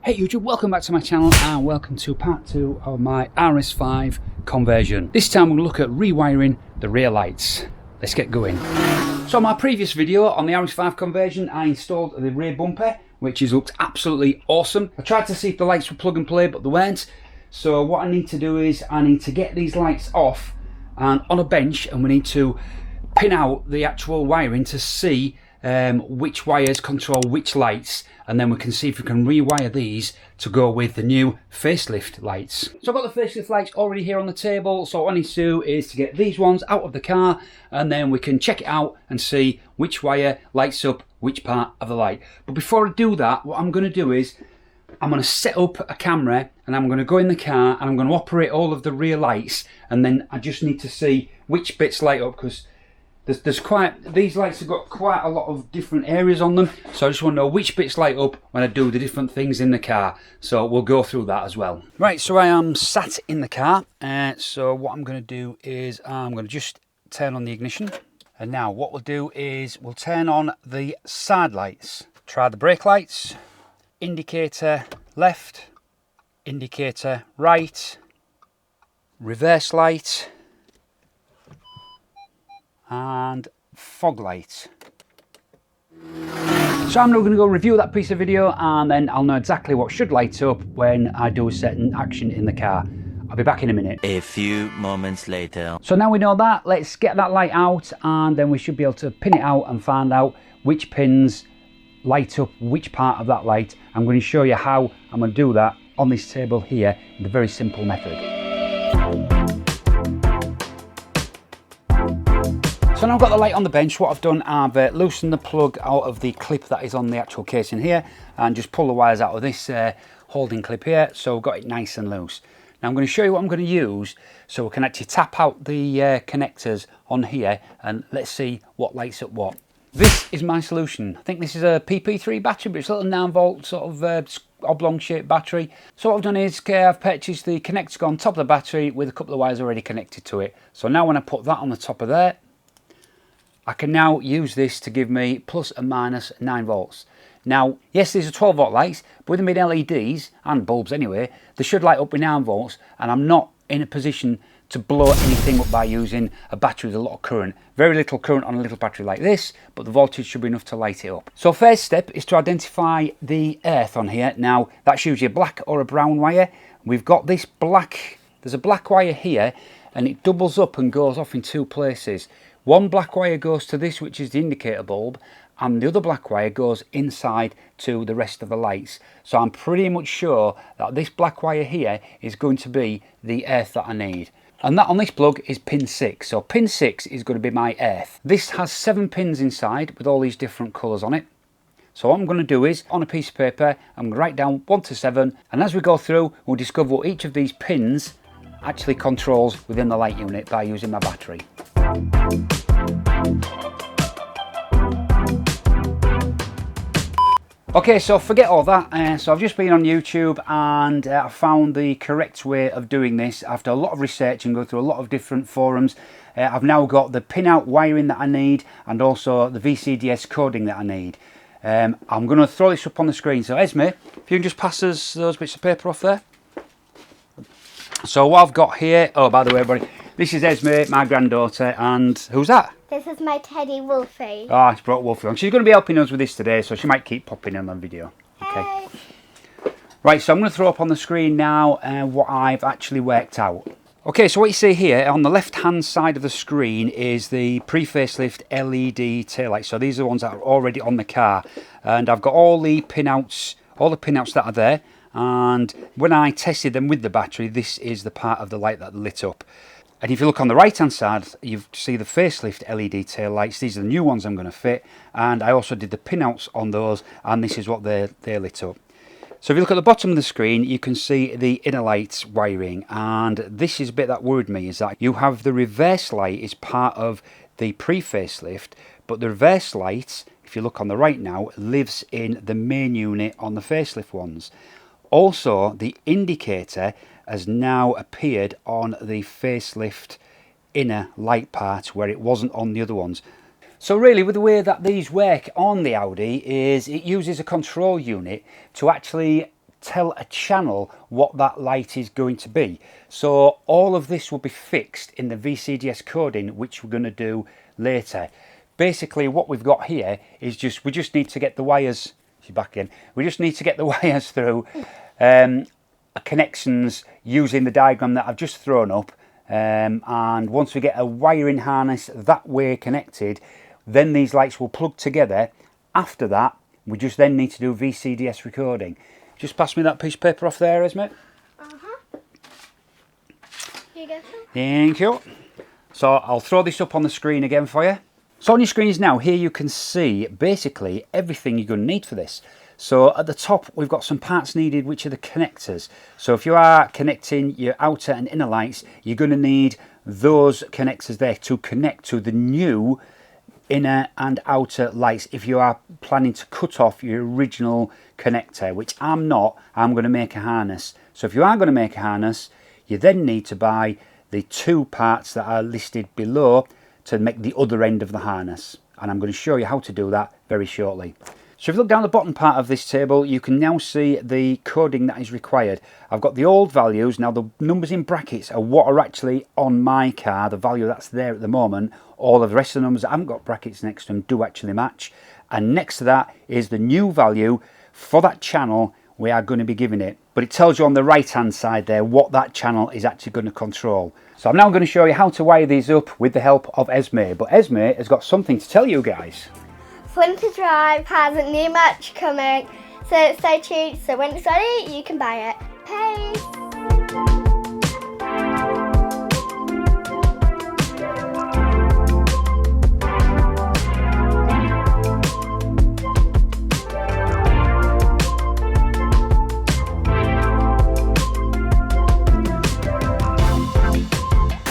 Hey YouTube, welcome back to my channel and welcome to part 2 of my RS5 conversion. This time we're going to look at rewiring the rear lights. Let's get going. So in my previous video on the RS5 conversion, I installed the rear bumper, which has looked absolutely awesome. I tried to see if the lights were plug and play, but they weren't. So what I need to do is I need to get these lights off and on a bench, and we need to pin out the actual wiring to see which wires control which lights, and then we can see if we can rewire these to go with the new facelift lights. So I've got the facelift lights already here on the table, so what I need to do is to get these ones out of the car, and then we can check it out and see which wire lights up which part of the light. But before I do that, what I'm going to do is I'm going to set up a camera and I'm going to go in the car and I'm going to operate all of the rear lights, and then I just need to see which bits light up, because these lights have got quite a lot of different areas on them, so I just want to know which bits light up when I do the different things in the car. So we'll go through that as well. Right, so I am sat in the car, so what I'm going to do is I'm going to just turn on the ignition, and now what we'll do is we'll turn on the side lights. Try the brake lights, indicator left, indicator right, reverse light, and fog light. So I'm now going to go review that piece of video, and then I'll know exactly what should light up when I do a certain action in the car. I'll be back in a minute. A few moments later. So now we know that, let's get that light out, and then we should be able to pin it out and find out which pins light up which part of that light. I'm going to show you how I'm going to do that on this table here in a very simple method. So now I've got the light on the bench. What I've done, I've loosened the plug out of the clip that is on the actual casing here, and just pull the wires out of this holding clip here, so we've got it nice and loose. Now I'm going to show you what I'm going to use so we can actually tap out the connectors on here, and let's see what lights up what. This is my solution. I think this is a PP3 battery, but it's a little 9-volt sort of oblong shaped battery. So what I've done is I've purchased the connector on top of the battery with a couple of wires already connected to it. So now when I put that on the top of there, I can now use this to give me plus and minus 9 volts. Now, yes, these are 12 volt lights, but with them being LEDs, and bulbs anyway, they should light up with 9 volts, and I'm not in a position to blow anything up by using a battery with a lot of current. Very little current on a little battery like this, but the voltage should be enough to light it up. So first step is to identify the earth on here. Now, that's usually a black or a brown wire. We've got this black, there's a black wire here, and it doubles up and goes off in two places. One black wire goes to this, which is the indicator bulb, and the other black wire goes inside to the rest of the lights. So I'm pretty much sure that this black wire here is going to be the earth that I need. And that on this plug is pin 6. So pin 6 is going to be my earth. This has 7 pins inside with all these different colours on it. So what I'm going to do is, on a piece of paper, I'm going to write down 1 to 7, and as we go through, we'll discover what each of these pins actually controls within the light unit by using my battery. Okay, so forget all that. So I've just been on YouTube and I found the correct way of doing this after a lot of research and go through a lot of different forums. I've now got the pin out wiring that I need, and also the VCDS coding that I need. I'm going to throw this up on the screen. So Esme, if you can just pass us those bits of paper off there. So what I've got here, oh, by the way, everybody, this is Esme, my granddaughter, and who's that? This is my teddy Wolfie. Ah, it's brought Wolfie on. She's going to be helping us with this today, so she might keep popping in on video. Okay. Hey. Right, so I'm going to throw up on the screen now what I've actually worked out. Okay, so what you see here on the left-hand side of the screen is the pre-facelift LED taillights. So these are the ones that are already on the car, and I've got all the pinouts that are there. And when I tested them with the battery, this is the part of the light that lit up. And if you look on the right hand side, you see the facelift LED tail lights. These are the new ones I'm going to fit, and I also did the pinouts on those, and this is what they lit up. So if you look at the bottom of the screen, you can see the inner lights wiring, and this is a bit that worried me, is that you have the reverse light is part of the pre-facelift, but the reverse light, if you look on the right now, lives in the main unit on the facelift ones. Also, the indicator has now appeared on the facelift inner light part where it wasn't on the other ones. So really, with the way that these work on the Audi is it uses a control unit to actually tell a channel what that light is going to be. So all of this will be fixed in the VCDS coding, which we're going to do later. Basically what we've got here is we just need to get the wires, she's back again, we just need to get the wires through connections using the diagram that I've just thrown up, and once we get a wiring harness that way connected, then these lights will plug together. After that, we just then need to do VCDS recording. Just pass me that piece of paper off there, Esme. Here you go. Thank you. So I'll throw this up on the screen again for you. So on your screens now, here you can see basically everything you're going to need for this. So at the top, we've got some parts needed, which are the connectors. So if you are connecting your outer and inner lights, you're going to need those connectors there to connect to the new inner and outer lights if you are planning to cut off your original connector, which I'm not. I'm going to make a harness. So if you are going to make a harness, you then need to buy the two parts that are listed below to make the other end of the harness, and I'm going to show you how to do that very shortly. So if you look down the bottom part of this table, you can now see the coding that is required. I've got the old values. Now the numbers in brackets are what are actually on my car, the value that's there at the moment. All of the rest of the numbers that haven't got brackets next to them do actually match, and next to that is the new value for that channel we are going to be giving it. But it tells you on the right hand side there what that channel is actually going to control. So I'm now going to show you how to wire these up with the help of Esme. But Esme has got something to tell you guys. Fun to Drive has a new match coming, so stay tuned. So when it's ready, you can buy it. Peace.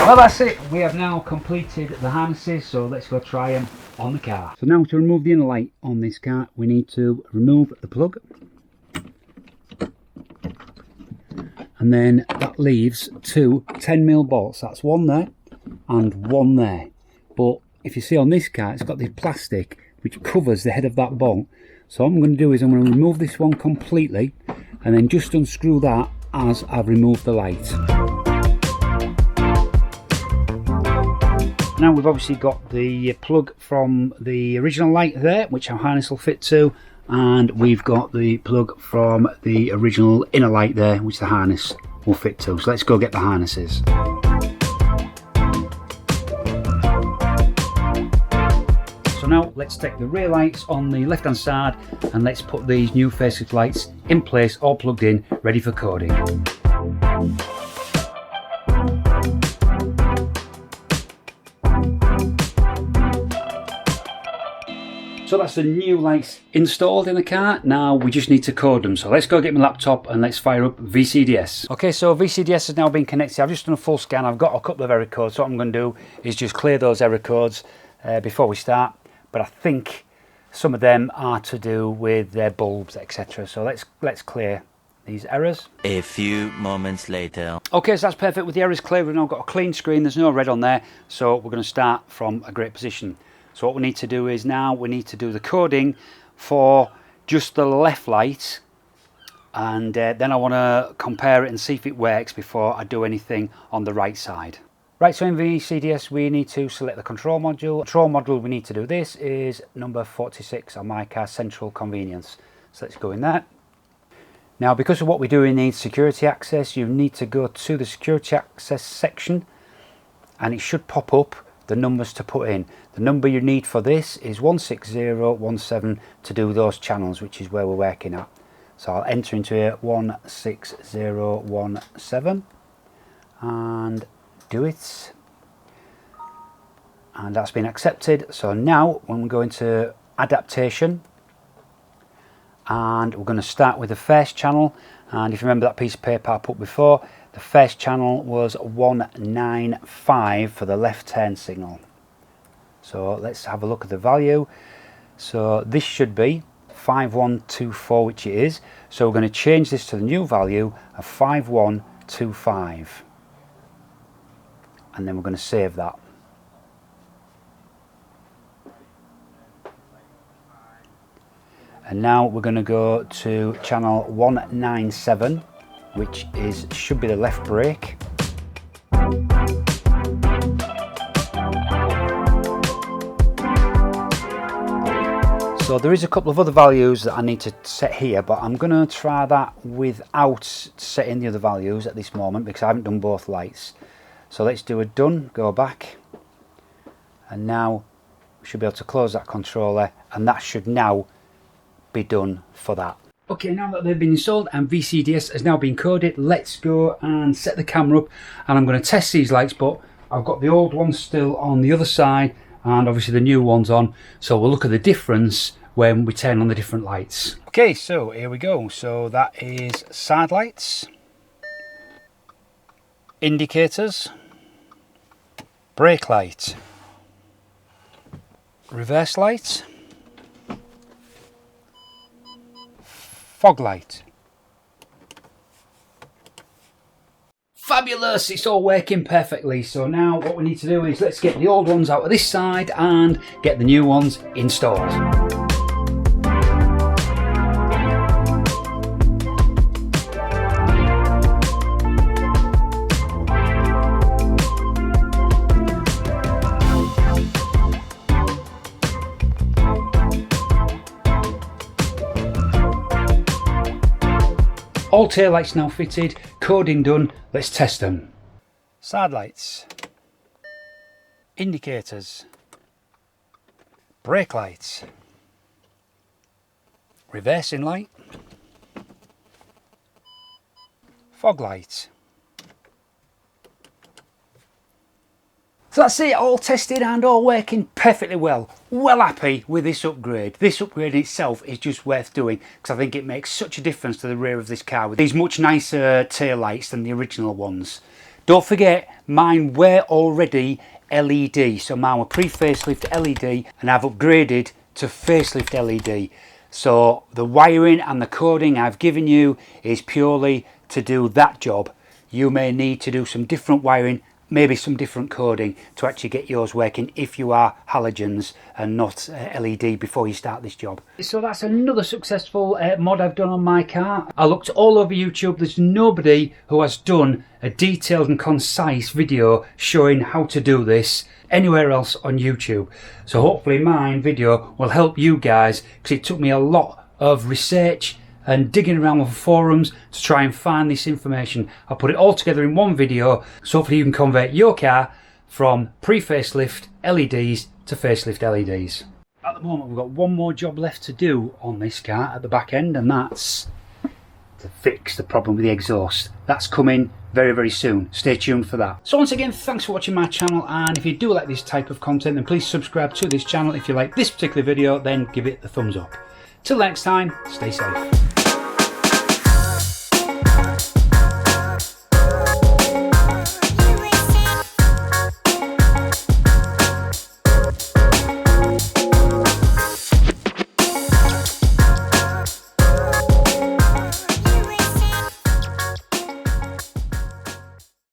Well, that's it. We have now completed the harnesses, so let's go try them on the car. So now to remove the inner light on this car, we need to remove the plug. And then that leaves two 10mm bolts. That's one there and one there. But if you see on this car, it's got this plastic which covers the head of that bolt. So what I'm going to do is I'm going to remove this one completely and then just unscrew that as I've removed the light. Now we've obviously got the plug from the original light there, which our harness will fit to, and we've got the plug from the original inner light there, which the harness will fit to. So let's go get the harnesses. So now let's take the rear lights on the left hand side and let's put these new facelift lights in place, all plugged in, ready for coding. So that's the new lights installed in the car. Now we just need to code them. So let's go get my laptop and let's fire up VCDS. Okay, so VCDS has now been connected. I've just done a full scan. I've got a couple of error codes. So what I'm going to do is just clear those error codes before we start. But I think some of them are to do with their bulbs, etc. So let's clear these errors. A few moments later. Okay, so that's perfect. With the errors clear, we've now got a clean screen. There's no red on there. So we're going to start from a great position. So what we need to do is now we need to do the coding for just the left light, and then I want to compare it and see if it works before I do anything on the right side. Right, so in VCDS we need to select the control module. The control module we need to do this is number 46 on my car, central convenience. So let's go in there. Now because of what we do, we need security access. You need to go to the security access section and it should pop up the numbers to put in. The number you need for this is 16017 to do those channels, which is where we're working at. So I'll enter into here 16017 and do it, and that's been accepted. So now when we go into adaptation, and we're going to start with the first channel, and if you remember that piece of paper I put before, the first channel was 195 for the left turn signal. So let's have a look at the value. So this should be 5124, which it is. So we're going to change this to the new value of 5125. And then we're going to save that. And now we're going to go to channel 197, which should be the left brake. So there is a couple of other values that I need to set here, but I'm going to try that without setting the other values at this moment because I haven't done both lights. So let's do a done, go back, and now we should be able to close that controller, and that should now be done for that. Okay, now that they've been installed and VCDS has now been coded, let's go and set the camera up, and I'm going to test these lights, but I've got the old ones still on the other side and obviously the new ones on, so we'll look at the difference when we turn on the different lights. Okay, so here we go. So that is side lights, indicators, brake light, reverse light, fog light. Fabulous, it's all working perfectly. So now what we need to do is let's get the old ones out of this side and get the new ones installed. All tail lights now fitted, coding done, let's test them. Side lights, indicators, brake lights, reversing light, fog light. So that's it, all tested and all working perfectly well. Well happy with this upgrade. This upgrade itself is just worth doing because I think it makes such a difference to the rear of this car with these much nicer tail lights than the original ones. Don't forget, mine were already LED, so mine were pre-facelift LED and I've upgraded to facelift LED. So the wiring and the coding I've given you is purely to do that job. You may need to do some different wiring, maybe some different coding to actually get yours working if you are halogens and not LED before you start this job. So that's another successful mod I've done on my car. I looked all over YouTube, there's nobody who has done a detailed and concise video showing how to do this anywhere else on YouTube. So hopefully my video will help you guys because it took me a lot of research and digging around with forums to try and find this information. I'll put it all together in one video, so hopefully you can convert your car from pre-facelift LEDs to facelift LEDs. At the moment we've got one more job left to do on this car at the back end, and that's to fix the problem with the exhaust. That's coming very, very soon. Stay tuned for that. So once again, thanks for watching my channel, and if you do like this type of content, then please subscribe to this channel. If you like this particular video, then give it the thumbs up. Till next time, stay safe.